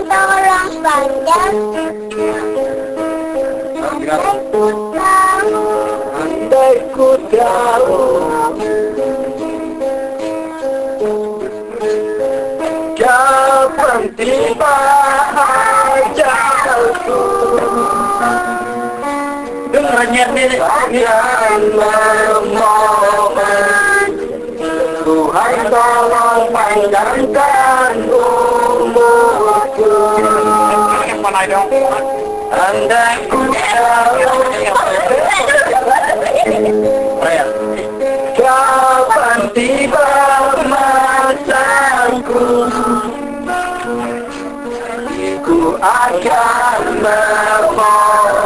Tolong panjang. Andai ku tahu kapan tiba ajalku, dengannya yang memohon Tuhan tolong panjangkan umurku. Andai ku tahu kapan tiba masaku, ku akan memohon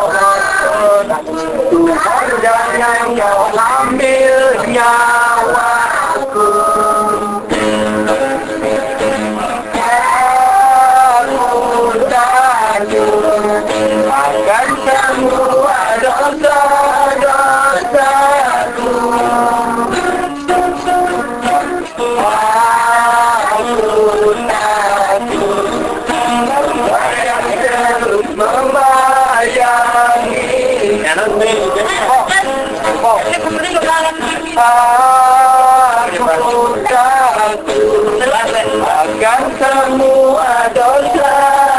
Tuhan jangan kau ambil nyawaku. Akan semua dosa-dosaku, aku takut bayang terus membayangi. Aku takut akan semua dosa-dosaku.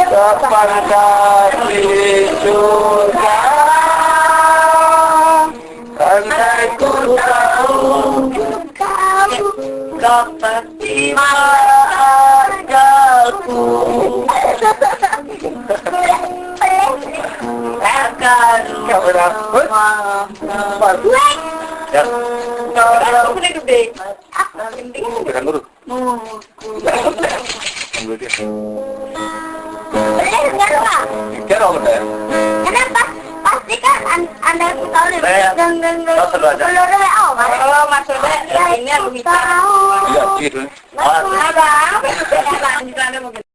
Kapan kasih surga, andai ku tahu kapan tiba ajalku, akan Kenapa? Pasti kan Anda tahu nih. Kalau maksudnya ini aku bisa. Iya, gitu. Ada apa?